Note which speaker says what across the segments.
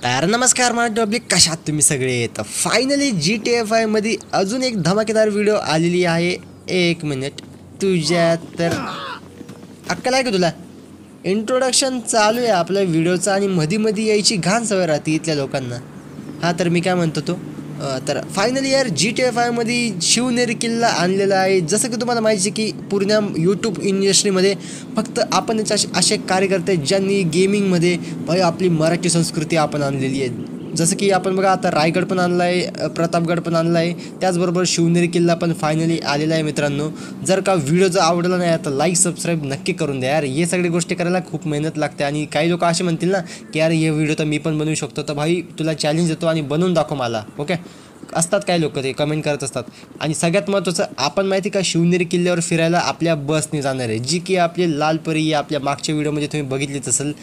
Speaker 1: तर नमस्कार माझ्या पब्लिक, कशात तुम्ही सगळे. तर फायनली GTA 5 मध्ये अजून एक धमाकेदार व्हिडिओ आलेली आहे. एक मिनिट, तुझ्या तर अक्कल आहे का तुला? इंट्रोडक्शन चालू आहे आपल्या व्हिडिओचा आणि मधी मधी यायची घाण सवय राहते इथल्या लोकांना. हां, तर मी काय म्हणतो तो तर फायनली यार GTA 5 मध्ये शिवनेरी किल्ला आणलेला आहे. जसं की तुम्हाला माहिती आहे की पूर्ण यूट्यूब इंडस्ट्रीमध्ये फक्त आपण असे कार्यकर्ते ज्यांनी गेमिंगमध्ये भाई आपली मराठी संस्कृती आपण आणलेली आहे. जसं की आपण बघा आता रायगड पण आणला आहे, प्रतापगड पण आणला आहे, त्याचबरोबर शिवनेरी किल्ला पण फायनली आलेला आहे. मित्रांनो, जर का व्हिडिओ जर आवडला नाही तर लाईक सबस्क्राईब नक्की करून द्या यार. हे सगळी गोष्टी करायला खूप मेहनत लागते आणि काही लोक असे म्हणतील ना की यार हे व्हिडिओ तर मी पण बनवू शकतो. तर भाई तुला चॅलेंज देतो आणि बनवून दाखव मला. ओके, असतात काही लोक ते कमेंट करत असतात. आणि सगळ्यात महत्त्वाचं, आपण माहिती का शिवनेरी किल्ल्यावर फिरायला आपल्या बसने जाणार आहे, जी की आपली लालपरी आपल्या मागच्या व्हिडिओमध्ये तुम्ही बघितलीच असेल.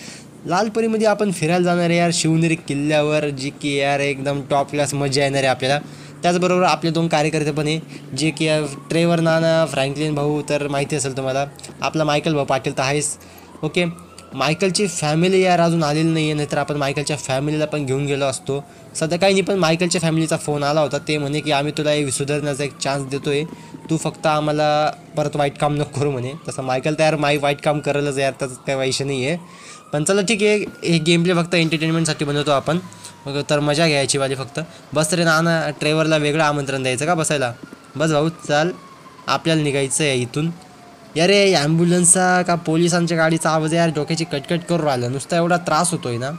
Speaker 1: लालपरीमध्ये आपण फिरायला जाणार आहे यार शिवनेरी किल्ल्यावर, जी की यार एकदम टॉप क्लास मजा येणार आहे आपल्याला. त्याचबरोबर आपले 2 कार्यकर्ते पण आहे, जे की ट्रेवर नाना, फ्रँकलिन भाऊ तर माहिती असेल तुम्हाला, आपला मायकल भाऊ पाटील तर आहेच. ओके, मायकलची फॅमिली यार अजून आलेली नाही आहे, नाहीतर आपण मायकलच्या फॅमिलीला पण घेऊन गेलो असतो. सध्या काही नाही, पण मायकलच्या फॅमिलीचा फोन आला होता. ते म्हणे की आम्ही तुला सुधारण्याचा एक चान्स देतो आहे, तू फक्त आम्हाला परत वाईट काम नको करू म्हणे. तसं मायकल तर यार वाईट काम करायलाच यार, त्याचं काही विषय नाही आहे. पण चला ठीक आहे, हे गेम प्ले फक्त एंटरटेनमेंटसाठी बनवतो आपण. तर मजा घ्यायची वाली फक्त. बस रे नाना, ट्रेवरला वेगळं आमंत्रण द्यायचं का बसायला? बस भाऊ चाल, आपल्याला निघायचं आहे इथून. अरे ॲम्ब्युलन्सचा का पोलिसांच्या गाडीचा आवाज यार डोक्याची कटकट करून राहिला. नुसता एवढा त्रास होतोय ना,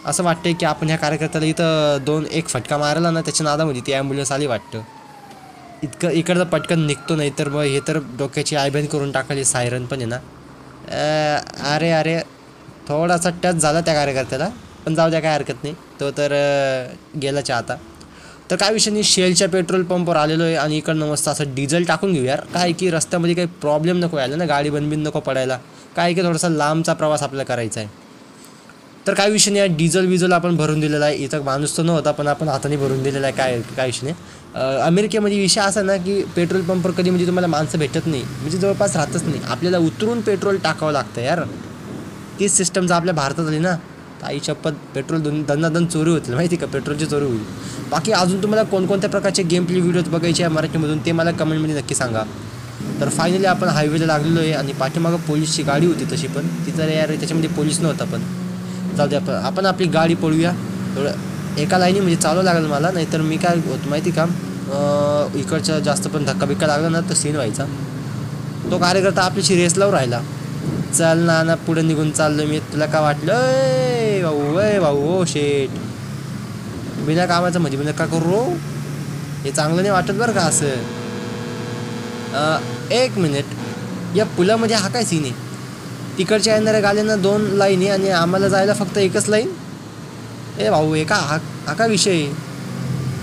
Speaker 1: असं वाटतंय की आपण ह्या कार्यकर्त्याला इथं एक फटका मारला ना, त्याच्या नादामध्ये ती ॲम्ब्युलन्स आली वाटतं. इतकं इकडं पटकन निघतो, नाही तर मग हे तर डोक्याची आयबॅन करून टाकाली. सायरन पण आहे ना. अरे अरे, थोडासा टच झाला त्या कार्यकर्त्याला, पण जाऊ द्या, काय हरकत नाही. तो तर गेलाच आता. तर काय विषय नाही, शेलच्या पेट्रोल पंपवर आलेलो आहे आणि इकडनं मस्त असं डिझेल टाकून घेऊ यार. काय की रस्त्यामध्ये काही प्रॉब्लेम नको यायला ना, गाडी बनबीन नको पडायला. काय की थोडासा लांबचा प्रवास आपल्याला करायचा आहे. तर काय विषय नाही, डिझेल आपण भरून दिलेला आहे. इथं माणूस तर नव्हता, पण आपण हाताने भरून दिलेला आहे. काय विषय नाही. अमेरिकेमध्ये विषय असा ना की पेट्रोल पंपवर कधी म्हणजे तुम्हाला माणसं भेटत नाही, म्हणजे जवळपास राहतच नाही. आपल्याला उतरून पेट्रोल टाकावं लागतं यार. तीच सिस्टम जर आपल्या भारतात आली ना, आई शपथ, पेट्रोल दन चोरी होतील माहिती का, पेट्रोलची चोरी होईल. बाकी अजून तुम्हाला कोणकोणत्या प्रकारचे गेम प्ले व्हिडिओज बघायचे आहे मराठीमधून, ते मला कमेंटमध्ये नक्की सांगा. तर फायनली आपण हायवेला लागलेलो आहे आणि पाठीमागं पोलीसची गाडी होती तशी, पण तिथं यार त्याच्यामध्ये पोलीस नव्हता. पण जाऊ दे, आपण आपली गाडी पळूया. थोडं एका लाईनी म्हणजे चालू लागेल मला, नाहीतर मी काय होतं माहिती का, इकडच्या जास्त पण धक्का लागला ना तर सीन व्हायचा. तो कार्यकर्ता आपल्याशी रेस लावून राहिला. चल ना पुढे निघून चाललो मी. तुला काय वाटलं भाऊ ओ शेट, बिना कामाचं म्हणजे बिना का करू, हे चांगलं नाही वाटत बरं का असं. एक मिनिट, या पुलामध्ये हा काय सीन आहे? तिकडच्या येणाऱ्या गाड्यांना 2 लाईन आहे आणि आम्हाला जायला फक्त एकच लाईन. ए भाऊ, हा काय विषय?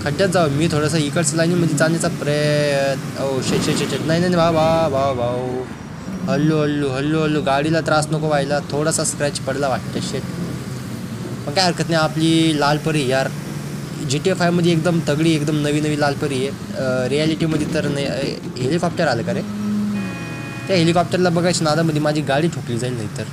Speaker 1: खड्ड्यात जाऊ मी थोडंसं, इकडच्या लाईनीमध्ये जाण्याचा प्रयत्न. ओ शेट नाही भाऊ, हल्लू गाडीला त्रास नको व्हायला. थोडासा स्क्रॅच पडला वाटतं शेट, पण काय हरकत नाही. आपली लालपरी यार GTA 5 मध्ये एकदम तगडी, एकदम नवी लालपरी आहे. रिॲलिटीमध्ये तर नाही. हेलिकॉप्टर आलं का रे? त्या हेलिकॉप्टरला बघायच्या नादामध्ये माझी गाडी ठोकली जाईल नाही तर.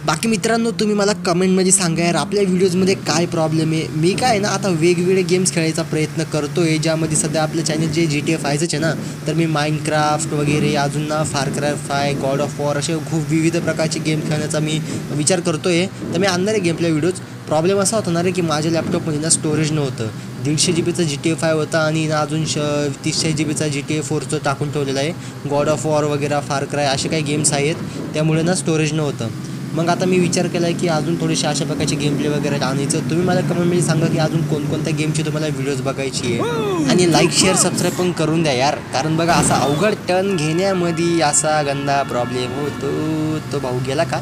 Speaker 1: बाकी मित्रांनो, तुम्ही मला कमेंटमध्ये सांगा यार आपल्या व्हिडिओजमध्ये काय प्रॉब्लेम आहे. मी काय ना आता वेगवेगळे गेम्स खेळायचा प्रयत्न करतो आहे, ज्यामध्ये सध्या आपलं चॅनल जे GTA 5च आहे ना, तर मी माइनक्राफ्ट वगैरे, अजून ना फार क्राय 5, गॉड ऑफ वॉर, असे खूप विविध प्रकारचे गेम खेळण्याचा मी विचार करतो आहे. तर मी आणणार आहे गेमप्ले व्हिडिओज. प्रॉब्लेम असा होता ना रे की माझ्या लॅपटॉपमध्ये ना स्टोरेज नव्हतं. 150 GBचा GTA 5 होता आणि ना अजून 30 GBचा GTA 4चं टाकून ठेवलेला आहे. गॉड ऑफ वॉर वगैरे, फार क्राय, असे काही गेम्स आहेत, त्यामुळे ना स्टोरेज नव्हतं. मग आता मी विचार केला आहे की अजून थोडेसे अशा प्रकारचे गेम प्ले वगैरे आणायचं. तुम्ही मला कमेंटमध्ये सांगा की अजून कोणकोणत्या गेमची तुम्हाला व्हिडिओज बघायची आहे. आणि लाईक शेअर सबस्क्राईब पण करून द्या यार, कारण बघा असा अवघड टर्न घेण्यामध्ये असा गंदा प्रॉब्लेम होतो. तो भाऊ गेला का?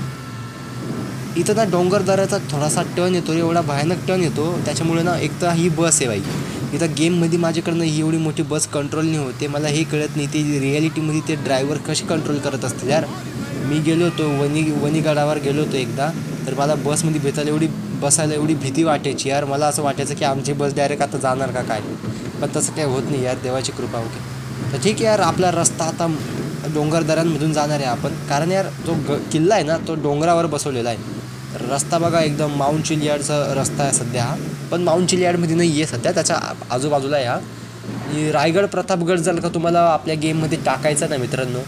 Speaker 1: इथं ना डोंगरदऱ्याचा थोडासा टर्न येतो, एवढा भयानक टर्न येतो. त्याच्यामुळे ना एक तर ही बस आहे बाई, इथं गेममध्ये माझ्याकडनं ही एवढी मोठी बस कंट्रोल नाही होते. मला हे कळत नाही ते रिॲलिटीमध्ये ते ड्रायव्हर कसे कंट्रोल करत असतील यार. मी गेलो होतो वणीगडावर गेलो होतो एकदा, तर मला बसमध्ये बसायला एवढी भीती वाटायची यार. मला असं वाटायचं की आमची बस डायरेक्ट आता जाणार का काय, पण तसं काही होत नाही यार, देवाची कृपा होती. तर ठीक आहे यार, आपला रस्ता आता डोंगरदऱ्यांमधून जाणार आहे आपण, कारण यार जो किल्ला आहे ना तो डोंगरावर बसवलेला आहे. रस्ता बघा एकदम माउंट चिलियाडचा रस्ता आहे सध्या हा, पण माउंट चिलियाडमध्ये नाही आहे सध्या, त्याच्या आजूबाजूला आहे हा. आणि रायगड प्रतापगड जर का तुम्हाला आपल्या गेममध्ये टाकायचा ना मित्रांनो,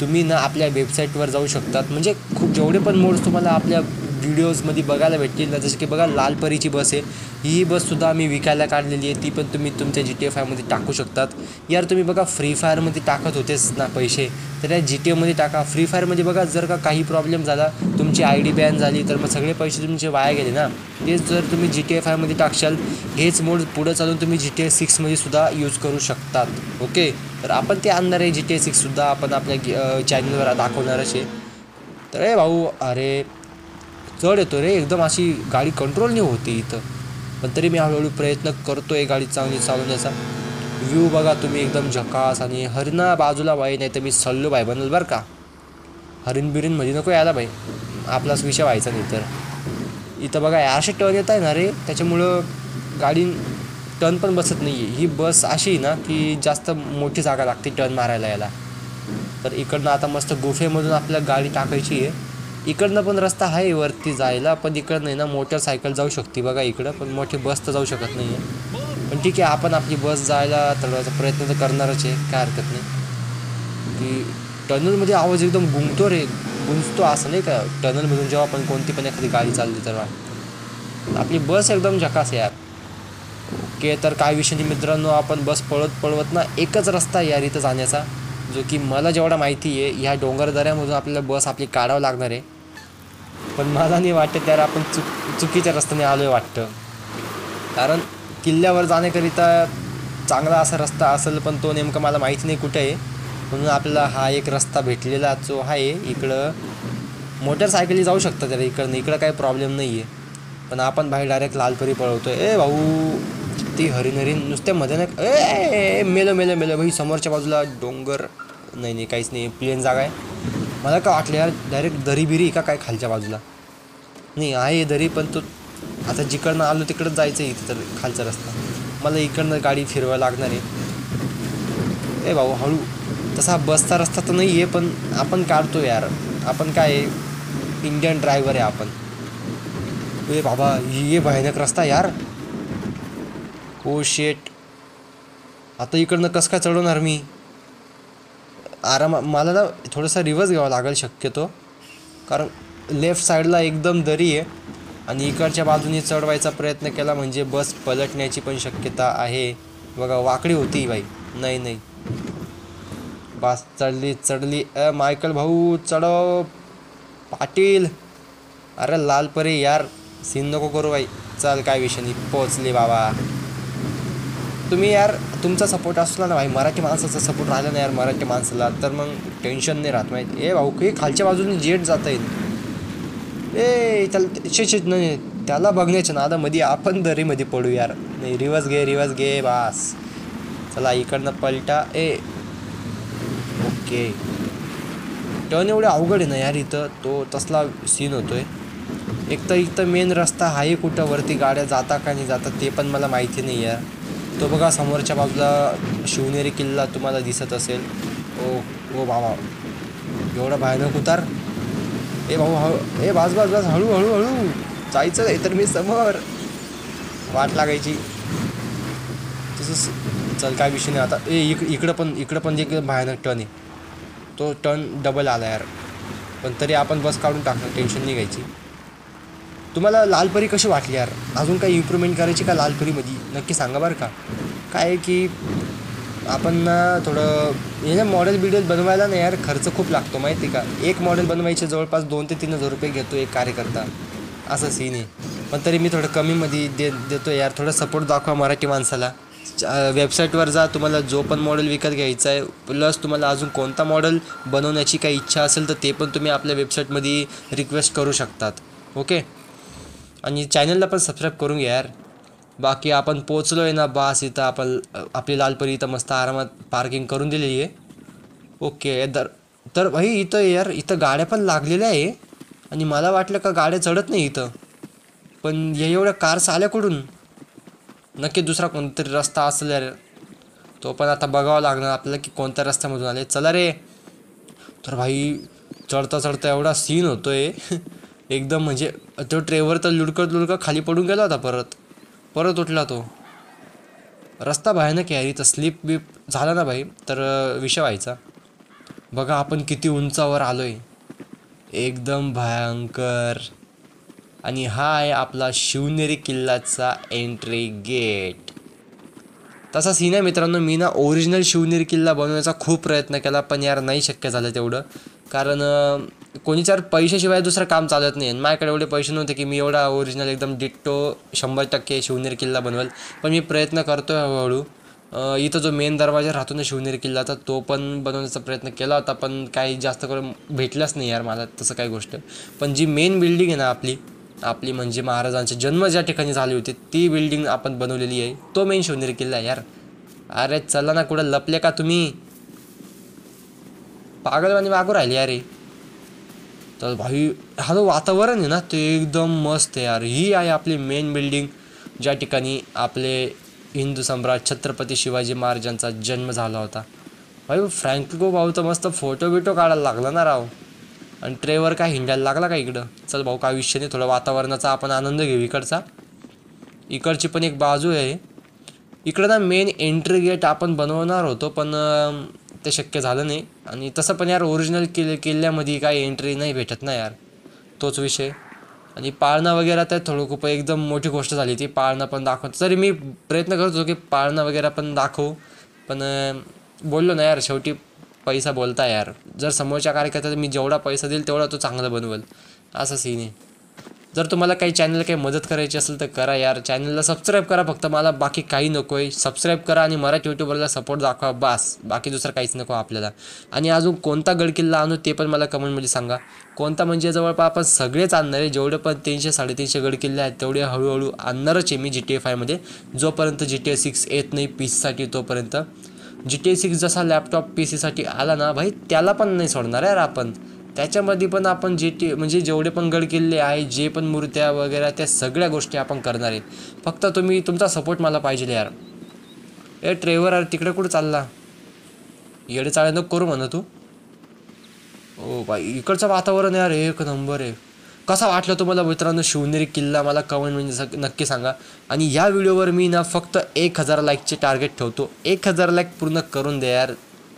Speaker 1: तुम्ही ना आपल्या वेबसाईटवर जाऊ शकतात. म्हणजे खूप जेवढे पण मोड्स तुम्हाला आपल्या व्हिडिओजमध्ये बघायला भेटतील ना, जसं की बघा लालपरीची बस आहे, ही बससुद्धा आम्ही विकायला काढलेली आहे, ती पण तुम्ही तुमच्या GTA 5 मध्ये टाकू शकतात. यार तुम्ही बघा फ्री फायरमध्ये टाकत होतेच ना पैसे, तर या GTA मध्ये टाका. फ्री फायरमध्ये बघा जर का काही प्रॉब्लेम झाला, तुमची ID बॅन झाली, तर मग सगळे पैसे तुमचे वाया गेले ना. तेच जर तुम्ही GTA 5 मध्ये टाकशाल, हेच मोड पुढं चालून तुम्ही GTA 6 मध्ये सुद्धा यूज करू शकतात. ओके, तर आपण ते आणणार आहे GTA 6 सुद्धा आपण आपल्या चॅनलवर दाखवणारच आहे. तर भाऊ, अरे चढ येतो रे एकदम, अशी गाडी कंट्रोल नाही होती इथं, पण तरी मी हळूहळू प्रयत्न करतो आहे गाडी चांगली चालवण्याचा. व्ह्यू बघा तुम्ही एकदम झकास, आणि हरिणा बाजूला बाई, नाही तर मी सल्लू बाई बनल बरं का. हरिण बिरीन मध्ये नको यायला बाई, आपलाच विषय व्हायचा नाही तर. इथं बघा असे टर्न येत आहे ना रे, त्याच्यामुळं गाडी टर्न पण बसत नाही आहे. ही बस अशी आहे ना की जास्त मोठी जागा लागते टर्न मारायला याला. तर इकडनं आता मस्त गुफेमधून आपल्याला गाडी टाकायची आहे. इकडनं पण रस्ता आहे वरती जायला, पण इकडं नाही ना मोटरसायकल जाऊ शकते बघा इकडं, पण मोठी बस तर जाऊ शकत नाही आहे. पण ठीक आहे, आपण आपली बस जायला चढवायचा प्रयत्न तर करणारच आहे, काय हरकत नाही. की टनलमध्ये आवाज एकदम गुंगतो रे, गुंजतो असं नाही का, टनलमधून जेव्हा आपण कोणती पण एखादी गाडी चालली तेव्हा. आपली बस एकदम झकास आहे यार. ओके, तर काय विषय नाही मित्रांनो, आपण बस पळवत ना एकच रस्ता आहे यार इथं जाण्याचा, जो की मला जेवढा माहिती आहे ह्या डोंगरदऱ्यामधून आपल्याला बस आपली काढावं लागणार आहे. पण मला नाही वाटतं त्याला आपण चुकीच्या रस्त्याने आलो आहे वाटतं, कारण किल्ल्यावर जाण्याकरिता चांगला असा रस्ता असेल, पण तो नेमका मला माहिती नाही कुठे आहे. म्हणून आपल्याला हा एक रस्ता भेटलेला जो आहे, इकडं मोटरसायकली जाऊ शकतात त्याला, इकडं काही प्रॉब्लेम नाही आहे. पण आपण बाहेर डायरेक्ट लालपरी पळवतो आहे. भाऊ, ती हरिण नुसत्या मध्ये नाही, मेलं भाई, समोरच्या बाजूला डोंगर नाही काहीच नाही, प्लेन जागा आहे. मला काय वाटलं यार डायरेक्ट दरी बिरी का काय खालच्या बाजूला, नाही आहे दरी, पण तो आता जिकडनं आलो तिकडंच जायचं आहे. इथं तर खालचा रस्ता, मला इकडनं गाडी फिरवायला लागणार आहे. भाऊ हळू, तसा बसचा रस्ता तर नाही आहे, पण आपण काढतो यार, आपण काय इंडियन ड्रायव्हर आहे आपण. बाबा, ये भयानक रस्ता यार. ओ शेट, आता इकडनं कसं काय चढवणार मी. मला ना थोडासा रिवर्स घ्यावा लागेल शक्यतो, कारण लेफ्ट साईडला एकदम दरी आहे, आणि इकडच्या बाजूने चढवायचा प्रयत्न केला म्हणजे बस पलटण्याची पण शक्यता आहे. बघा वाकडी होती बाई, नाही बस चढली. मायकल भाऊ चढव, पाटील, अरे लालपरी यार, सीन नको करू बाई. चल काय विषय नाही, पोचले बाबा. तुम्ही यार तुमचा सपोर्ट असला ना भाई, मराठी माणसाचा सपोर्ट राहिला ना यार मराठी माणसाला, तर मग टेन्शन नाही राहत माहिती. भाऊ काही खालच्या बाजूने जेट जाता येईल. त्याला नाही, त्याला बघण्याच्या नादामध्ये आपण दरीमध्ये पडू यार. नाही, रिवर्स घे बास. चला इकडनं पलटा. ओके, टर्न एवढे अवघड आहे ना यार इथं, तो तसला सीन होतोय. एक तर इथं मेन रस्ता आहे कुठं, वरती गाड्या जाता का नाही जातात ते पण मला माहिती नाही यार. तो बघा समोरच्या बाजूला शिवनेरी किल्ला तुम्हाला दिसत असेल. ओ बाबा, एवढा भयानक उतार. भाऊ, बस हळू जायचं नाही तर मी समोर वाट लागायची तसंच. चल काय विषय नाही आता. इकडं पण एक भयानक टर्न आहे, तो टर्न डबल आला यार, पण तरी आपण बस काढून टाकणार, टेन्शन नाही घ्यायची. तुम्हाला लालपरी कशी वाटली यार, अजून काही इम्प्रूव्हमेंट करायची का लालपरीमध्ये नक्की सांगा बरं का. काय आहे की आपण ना थोडं हे ना मॉडेल बनवायला ना यार खर्च खूप लागतो माहिती का. एक मॉडेल बनवायचे जवळपास 2 ते 3 हजार रुपये घेतो एक कार्यकर्ता, असं सीन आहे. पण तरी मी थोडं कमीमध्ये देतो यार, थोडं सपोर्ट दाखवा मराठी माणसाला. वेबसाईटवर जा, तुम्हाला जो पण मॉडेल विकत घ्यायचा आहे, प्लस तुम्हाला अजून कोणता मॉडेल बनवण्याची काही इच्छा असेल तर ते पण तुम्ही आपल्या वेबसाईटमध्ये रिक्वेस्ट करू शकतात. ओके, आणि चॅनलला पण सबस्क्राईब करून घ्या यार. बाकी आपण पोचलो आहे ना बास, इथं आपण आपली लालपरी इथं मस्त आरामात पार्किंग करून दिलेली आहे. ओके, तर भाई इथं गाड्या पण लागलेल्या आहे, आणि मला वाटलं का गाड्या चढत नाही इथं, पण एवढ्या कार्स आल्या कुठून. नक्की दुसरा कोणतरी रस्ता असेल यार, तो पण आता बघावा लागणार आपल्याला की कोणत्या रस्त्यामधून आले. चला रे. तर भाई चढता एवढा सीन होतोय एकदम म्हणजे तो ट्रेवर तर लुडकत खाली पडून गेला होता. परत उठला तो. रस्ता भयानक आहे तर स्लिप बिप झाला ना भाई तर विषय व्हायचा. बघा आपण किती उंचावर आलोय, एकदम भयंकर. आणि हा आहे आपला शिवनेरी किल्ल्याचा एंट्री गेट. तसा सीन आहे मित्रांनो. मी ना ओरिजिनल शिवनेरी किल्ला बनवण्याचा खूप प्रयत्न केला, पण यार नाही शक्य झालं तेवढं. कारण कोणीच यार पैशाशिवाय दुसरं काम चालत नाही. आणि माझ्याकडे एवढे पैसे नव्हते की मी एवढा ओरिजिनल एकदम डिट्टो 100% शिवनेरी किल्ला बनवेल. पण मी प्रयत्न करतो आहे हळूहळू. इथं जो मेन दरवाजा राहतो ना शिवनेरी किल्ल्याचा, तो पण बनवण्याचा प्रयत्न केला होता, पण काही जास्त करून भेटलाच नाही यार मला तसं काही गोष्ट. पण जी मेन बिल्डिंग आहे ना आपली म्हणजे महाराजांचे जन्म ज्या ठिकाणी झाले होते ती बिल्डिंग आपण बनवलेली आहे. तो मेन शिवनेरी किल्ला आहे यार. अरे चला ना, कुठं लपले का तुम्ही? पागलवाणी वागू राहिले अरे. तर भाई हा जो वातावरण आहे ना ते एकदम मस्त आहे यार. ही आहे आपली मेन बिल्डिंग ज्या ठिकाणी आपले हिंदू सम्राट छत्रपती शिवाजी महाराजांचा जन्म झाला होता. भाई फ्रँको भाऊ तर मस्त फोटो बिटो काढायला लागला ना राव. आणि ट्रेवर काय हिंडायला लागला का इकडं? चल भाऊ काय विषय नाही, थोडा वातावरणाचा आपण आनंद घेऊ इकडचा. इकडची पण एक बाजू आहे. इकडं ना मेन एंट्री गेट आपण बनवणार होतो, पण ते शक्य झालं नाही. आणि तसं पण यार ओरिजिनल किल्ल्यामध्ये काही एंट्री नाही भेटत ना यार, तोच विषय. आणि पाळणा वगैरे तर थोडं खूप एकदम मोठी गोष्ट झाली ती. पाळणा पण दाखवतो तरी मी प्रयत्न करत होतो की पाळणा वगैरे पण दाखवू, पण बोललो ना यार, शेवटी पैसा बोलता यार. जर समोरच्या कार्यकर्त्याला मी जेवढा पैसा देईल तेवढा तो चांगलं बनवेल, असं सीन आहे. जर तुम्हाला काही चॅनल काही मदत करायची असेल तर करा यार. चॅनलला सबस्क्राईब करा फक्त, मला बाकी काही नको आहे. सबस्क्राईब करा आणि मराठी यूट्यूबरला सपोर्ट दाखवा, बास. बाकी दुसरं काहीच नको आपल्याला. आणि अजून कोणता गडकिल्ला आणू ते पण मला कमेंटमध्ये सांगा. कोणता म्हणजे जवळपास आपण सगळेच आणणार आहे. जेवढे पण 300-350 गडकिल्ले आहेत तेवढे हळूहळू आणणारच आहे मी GTA 5मध्ये. जोपर्यंत GTA 6 येत नाही पीसीसाठी तोपर्यंत. GTA 6 जसा लॅपटॉप पीसीसाठी आला ना भाई, त्याला पण नाही सोडणार यार आपण. त्याच्यामध्ये पण आपण म्हणजे जेवढे पण गडकिल्ले आहे, जे पण मूर्त्या वगैरे त्या सगळ्या गोष्टी आपण करणार आहे. फक्त तुमचा सपोर्ट मला पाहिजे यार. ए ट्रेवर अरे तिकडे कुठं चालला? येडे चाळे नको करू म्हणा तू. ओ बाई इकडचं वातावरण यार एक नंबर आहे. कसा वाटलं तुम्हाला मित्रांनो शिवनेरी किल्ला? मला कमेंट म्हणजे नक्की सांगा. आणि या व्हिडिओवर मी ना फक्त 1000 लाईकचे टार्गेट ठेवतो. 1000 लाईक पूर्ण करून द्या यार.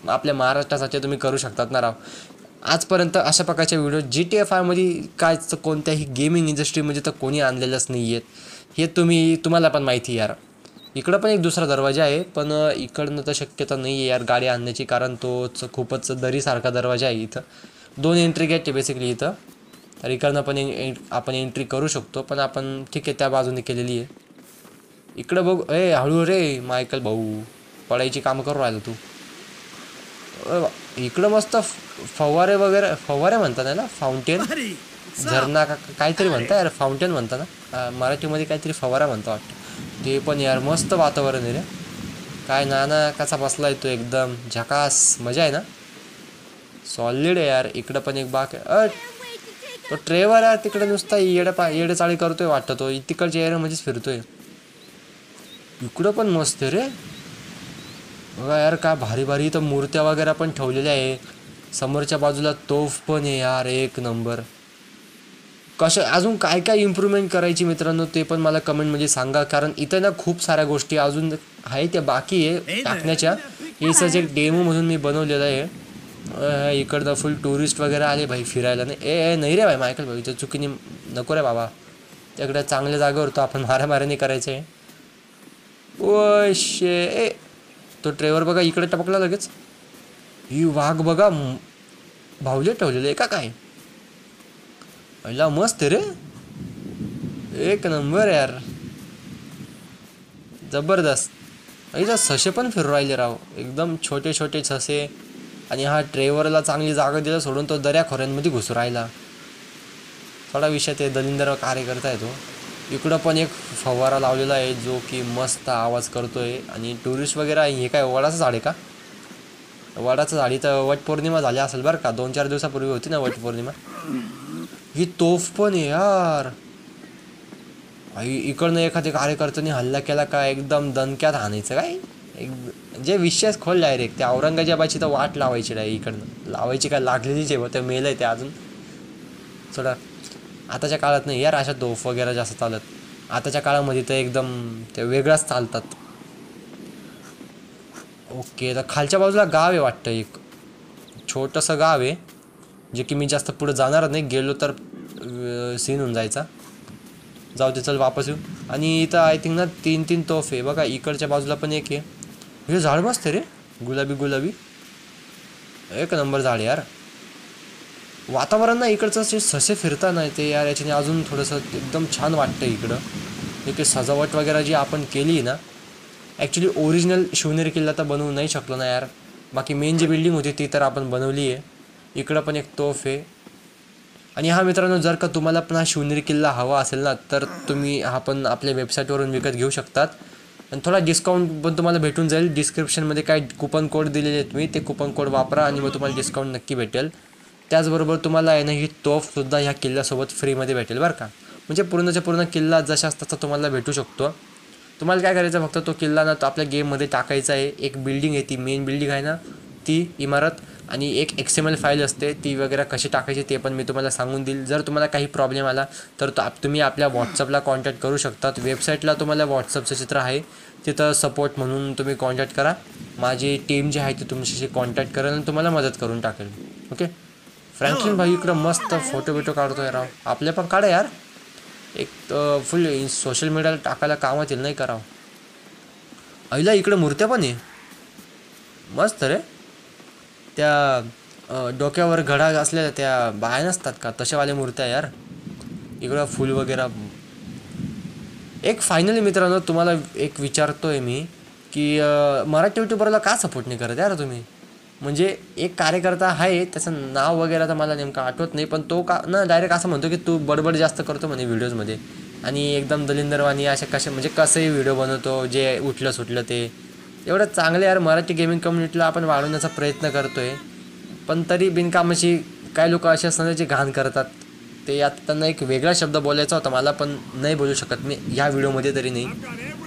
Speaker 1: आपल्या महाराष्ट्रासाठी तुम्ही करू शकतात ना राव. आजपर्यंत अशा प्रकारच्या व्हिडिओ GTA 5मध्ये काय कोणत्याही गेमिंग इंडस्ट्रीमध्ये तर कोणी आणलेलंच नाही आहेत. हे तुम्हाला पण माहिती यार. इकडं पण एक दुसरा दरवाजा आहे, पण इकडनं तर शक्यता नाही आहे यार गाडी आणण्याची, कारण तोच खूपच दरीसारखा दरवाजा आहे. इथं 2 एंट्री गेट आहे बेसिकली इथं. तर इकडनं पण आपण एंट्री करू शकतो, पण आपण ठीक आहे त्या बाजूने केलेली आहे. इकडं बघ हळू रे मायकल भाऊ, पडायची कामं करू राहिला तू. इकडं मस्त फवारे वगैरे, फवारे म्हणतात ना, फाउंटेन झरणा का काहीतरी म्हणता यार, फाउंटेन म्हणता ना मराठीमध्ये, काहीतरी फवारा म्हणता वाटतं. ते पण यार मस्त वातावरण आहे रे. काय नाना कसा बसलाय तो, एकदम झकास, मजा आहे ना, सॉलिड आहे यार. इकडं पण एक बाक तो ट्रेवर यार तिकडे नुसता येडेचाळी करतोय वाटतं. तो तिकडच्या एरियामध्येच फिरतोय. इकडं पण मस्त आहे रे. बघा यार काय भारी भारी इथं मूर्त्या वगैरे पण ठेवलेल्या आहे. समोरच्या बाजूला तोफ पण आहे यार एक नंबर. अजून काय काय इम्प्रूव्हमेंट करायची मित्रांनो ते पण मला कमेंटमध्ये सांगा, कारण इथं ना खूप साऱ्या गोष्टी अजून आहे त्या बाकी आहे टाकण्याच्या. हे सहज एक डेमो म्हणून मी बनवलेलं आहे. इकडं फुल टुरिस्ट वगैरे आले भाई फिरायला. नाही नाही रे भाई मायकल भाई, इथं चुकीने नको रे बाबा. त्याकडे चांगल्या जागेवर तो आपण मारामारीने करायचं आहे. ओ शे तो ट्रेवर बघा इकडे टपकला लगेच. ही वाघ बघा भावले ठेवलेले आहे का काय? पहिला मस्त रे, एक नंबर यार, जबरदस्त. इथं ससे पण फिरू राहिले राव, एकदम छोटे छोटे ससे. आणि हा ट्रेवरला चांगली जागा दिला सोडून तो दऱ्या खोऱ्यांमध्ये घुसू राहिला. थोडा विषय ते दलिंदर कार्यकर्ता आहे तो. इकडं पण एक फवारा लावलेला आहे जो की मस्त आवाज करतोय. आणि टुरिस्ट वगैरे आहे. हे काय वडाचं झाड आहे का? वडाचं झाड इथं वटपौर्णिमा झाली असेल बरं का, 2-4 दिवसापूर्वी होती ना वटपौर्णिमा. ही तोफ पण आहे यार. इकडनं एखाद्या कार्यकर्त्याने हल्ला केला का एकदम दणक्यात हाणायचं काय. जे विशेष खोल डायरेक्ट त्या औरंगजेबाची तर वाट लावायची इकडनं लावायची काय, लागलेलीच आहे ते मेल आहे ते अजून. सोडा आताच्या काळात नाही यार अशा तोफ वगैरे जास्त चालत. आताच्या काळामध्ये तर एकदम ते वेगळाच चालतात. ओके, तर खालच्या बाजूला गाव आहे वाटतं, एक छोटंसं गाव आहे जे की मी जास्त पुढे जाणार नाही, गेलो तर सीन होऊन जायचा. जाऊ दे, चल वापस येऊ. आणि इथं आय थिंक ना 3 तोफ आहे बघा. इकडच्या बाजूला पण एक आहे. हे झाड मस्त रे, गुलाबी एक नंबर झाड यार. वातावरण ना इकडचं जे ससे फिरता नाही ते यार, याच्याने अजून थोडंसं एकदम छान वाटतं इकडं. एक सजावट वगैरे जी आपण केली ना, ॲक्च्युली ओरिजिनल शिवनेरी किल्ला तर बनवू नाही शकलो ना यार. बाकी मेन जी बिल्डिंग होती ती तर आपण बनवली आहे. इकडं पण एक तोफ आहे. आणि हा मित्रांनो, जर का तुम्हाला पण हा शिवनेरी किल्ला हवा असेल ना, तर तुम्ही हा पण आपल्या वेबसाईटवरून विकत घेऊ शकतात. आणि थोडा डिस्काउंट पण तुम्हाला भेटून जाईल. डिस्क्रिप्शनमध्ये काय कुपन कोड दिलेले आहेत मी, ते कुपन कोड वापरा आणि मग तुम्हाला डिस्काउंट नक्की भेटेल. त्याचबरोबर तुम्हाला आहे ना ही तोफसुद्धा ह्या किल्ल्यासोबत फ्रीमध्ये भेटेल बरं का. म्हणजे पूर्णच्या पूर्ण किल्ला जशाच तसा तुम्हाला भेटू शकतो. तुम्हाला काय करायचं, फक्त तो किल्ला ना तो आपल्या गेममध्ये टाकायचा आहे. एक बिल्डिंग आहे, ती मेन बिल्डिंग आहे ना ती इमारत, आणि एक XML फाईल असते ती वगैरे कशी टाकायची ते पण मी तुम्हाला सांगून देईल. जर तुम्हाला काही प्रॉब्लेम आला तर तुम्ही आपल्या व्हॉट्सअपला कॉन्टॅक्ट करू शकतात. वेबसाईटला तुम्हाला व्हॉट्सअपचं चित्र आहे, तिथं सपोर्ट म्हणून तुम्ही कॉन्टॅक्ट करा. माझी टीम जी आहे ती तुमच्याशी कॉन्टॅक्ट करेल आणि तुम्हाला मदत करून टाकेल. ओके. फ्रँकलिन भाई इकडं मस्त फोटो बिटो काढतोय राव. आपले पण काढा यार, एक फुल सोशल मीडियाला टाकायला कामात येईल नाही करावं. आईला इकडं मूर्त्या पण आहे मस्त रे. त्या डोक्यावर घडा असलेल्या त्या बाया नसतात का, तशावाल्या मूर्त्या यार. इकडं फुल वगैरे. एक फायनली मित्रांनो तुम्हाला एक विचारतोय मी की मराठी यूट्यूबरला का सपोर्ट नाही करत यार तुम्ही. म्हणजे एक कार्यकर्ता आहे, त्याचं नाव वगैरे तर मला नेमकं आठवत नाही, पण तो का ना डायरेक्ट असं म्हणतो की तू बडबड जास्त करतो म्हणे व्हिडिओजमध्ये, आणि एकदम दलिंदरवाणी असे कसे म्हणजे कसंही व्हिडिओ बनवतो जे उठलं सुटलं ते. एवढं चांगलं यार मराठी गेमिंग कम्युनिटीला आपण वाढवण्याचा प्रयत्न करतोय, पण तरी बिनकामाची काय लोक असे असतात जे घाण करतात. ते यात त्यांना एक वेगळा शब्द बोलायचा होता मला, पण नाही बोलू शकत मी ह्या व्हिडिओमध्ये तरी नाही.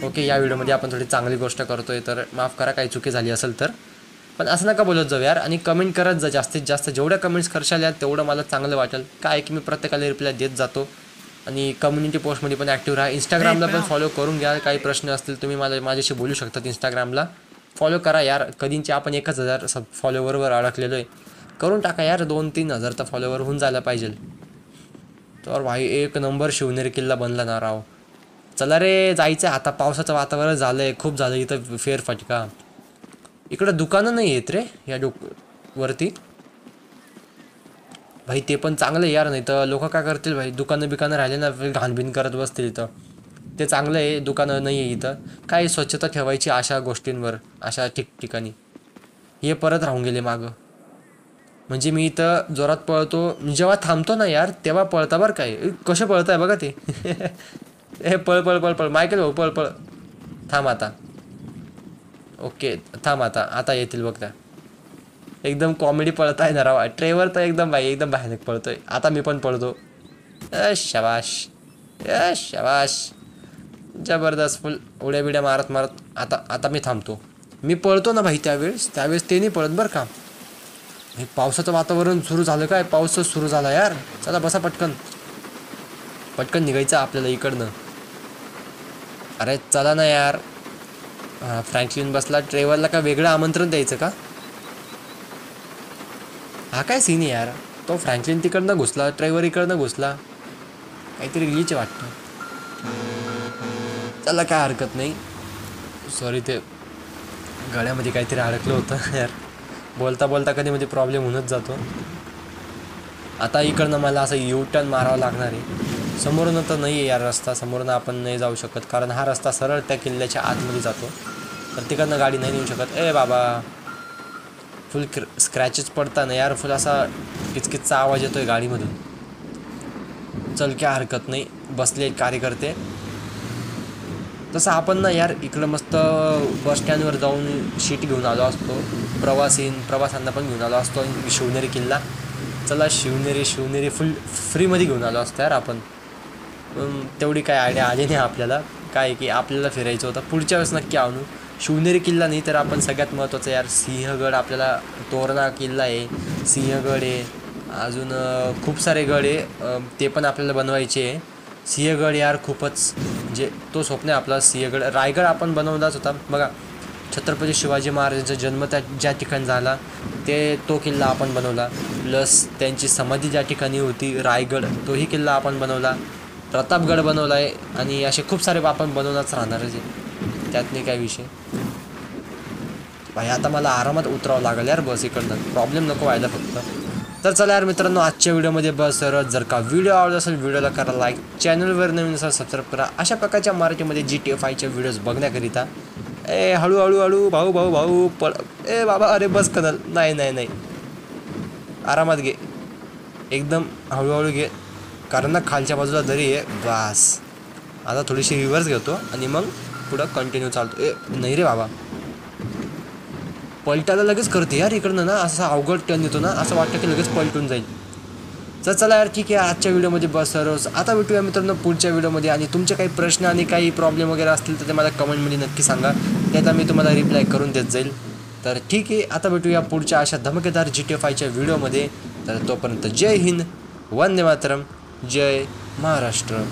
Speaker 1: ओके, या व्हिडिओमध्ये आपण थोडी चांगली गोष्ट करतोय तर माफ करा काही चुकी झाली असेल तर. पण असं नका बोलत जाऊ यार. आणि कमेंट करत जा जास्तीत जास्त. जेवढ्या कमेंट्स करशाल यार तेवढं मला चांगलं वाटेल. काय की मी प्रत्येकाला रिप्लाय देत जातो. आणि कम्युनिटी पोस्टमध्ये पण ॲक्टिव्ह राहा. इंस्टाग्रामला पण फॉलो करून घ्या. काही प्रश्न असतील तुम्ही माझ्याशी बोलू शकतात. इंस्टाग्रामला फॉलो करा यार. कधींचे आपण 1000 फॉलोवरवर अडकलेलो आहे. करून टाका यार, 2-3 हजार तर फॉलोवर होऊन जायला पाहिजे. तर भाई एक नंबर शिवनेरी किल्ला बनला ना राव. चला रे जायचं आहे आता. पावसाचं वातावरण झालं आहे, खूप झालं इथं फेरफटका. इकडं दुकानं नाही आहेत रे या वरती भाई. ते पण चांगलं आहे यार, नाही तर लोक काय करतील भाई, दुकानं राहिले ना घाणबिन करत बसतील इथं. ते चांगलं आहे दुकानं नाही आहे इथं. काय स्वच्छता ठेवायची अशा गोष्टींवर, अशा ठिकठिकाणी. हे परत राहून गेले मागं. म्हणजे मी इथं जोरात पळतो, जेव्हा थांबतो ना यार तेव्हा पळता बरं काय. कसे पळताय बघा ते. हे पळ पळ पळ पळ मायकेल भाऊ पळ पळ. थांब आता. ओके थांब आता येतील बघ त्या. एकदम कॉमेडी पळताय ना राव. ट्रेवर तर एकदम भाई एकदम भयानक पळतोय. आता मी पण पळतो. शाबाश शाबाश. जबरदस्त फुल उड्या बिड्या मारत आता मी थांबतो. मी पळतो ना भाई त्यावेळेस ते नाही पळत बरं का. हे पावसाचं वातावरण सुरू झालं काय. पाऊसच सुरू झाला यार. चला बसा पटकन निघायचं आपल्याला इकडनं. अरे चला ना यार. फ्रँकलिन बसला. ट्रेवरला का वेगळं आमंत्रण द्यायचं का. हा काय सीन आहे यार. तो फ्रँकलिन तिकडनं घुसला, ट्रेवर इकडनं घुसला. काहीतरी ग्लिच वाटतं. चला काय हरकत नाही. सॉरी ते गळ्यामध्ये काहीतरी अडकलं होतं यार. बोलता कधी मध्ये प्रॉब्लेम होऊनच जातो. आता इकडनं मला असं U-टर्न मारावं लागणार आहे. समोरून तर नाही आहे यार रस्ता. समोरून आपण नाही जाऊ शकत कारण हा रस्ता सरळ त्या किल्ल्याच्या आतमध्ये जातो. तर तिकडनं गाडी नाही नेऊ शकत. बाबा फुल स्क्रॅचेस पडताना यार. फुल असा किचकिचचा आवाज येतोय गाडीमधून. चल काय हरकत नाही. बसले कार्यकर्ते. तसं आपण ना यार इकडं मस्त बस स्टँडवर जाऊन शीट घेऊन आलो असतो. प्रवासांना पण घेऊन आलो असतो. शिवनेरी किल्ला. चला शिवनेरी फुल फ्रीमध्ये घेऊन आलो असतो यार आपण. तेवढी काय आयडिया आली नाही आपल्याला. काय की आपल्याला फिरायचं होतं. पुढच्या वेळेस नक्की आणू. शिवनेरी किल्ला नाही तर आपण सगळ्यात महत्त्वाचं यार सिंहगड. आपल्याला तोरणा किल्ला आहे, सिंहगड आहे, अजून खूप सारे गड आहे, ते पण आपल्याला बनवायचे आहे. सिंहगड यार खूपच म्हणजे तो स्वप्न आहे आपला. सिंहगड, रायगड आपण बनवलाच होता बघा. छत्रपती शिवाजी महाराजांचा जन्म ज्या ठिकाणी झाला तो किल्ला आपण बनवला. प्लस त्यांची समाधी ज्या ठिकाणी होती रायगड, तोही किल्ला आपण बनवला. प्रतापगड बनवला आहे आणि असे खूप सारे आपण बनवूनच राहणारच आहे, त्यात नाही काय विषय. भाई आता मला आरामात उतरावं लागेल यार बस इकडनं, प्रॉब्लेम नको व्हायला फक्त. तर चला यार मित्रांनो, आजच्या व्हिडिओमध्ये बस सरच. जर का व्हिडिओ आवडत असेल व्हिडिओला करा लाईक, चॅनलवर नवीन असेल सबस्क्राईब करा. अशा प्रकारच्या मराठीमध्ये GTA 5चे व्हिडिओज बघण्याकरिता. हळू भाऊ भाऊ भाऊ पळ. बाबा अरे बस कदल, नाही आरामात घे, एकदम हळूहळू घे, कारण ना खालच्या बाजूला दरी आहे. बस आता थोडीशी रिव्हर्स घेतो आणि मग पुढं कंटिन्यू चालतो. नाही रे बाबा, पलटायला लगेच करते यार इकडनं ना, असा अवघड टर्न येतो ना, असं वाटतं की लगेच पलटून जाईल. तर चला यार ठीक आहे, आजच्या व्हिडिओमध्ये बस सर्वच. आता भेटूया मित्रांनो पुढच्या व्हिडिओमध्ये. आणि तुमचे काही प्रश्न आणि काही प्रॉब्लेम वगैरे असतील तर ते मला कमेंटमध्ये नक्की सांगा, त्याचा मी तुम्हाला रिप्लाय करून देत जाईल. तर ठीक आहे, आता भेटूया पुढच्या अशा धमाकेदार GTA 5च्या व्हिडिओमध्ये. तर तोपर्यंत जय हिंद, वंदे मातरम, जय महाराष्ट्र.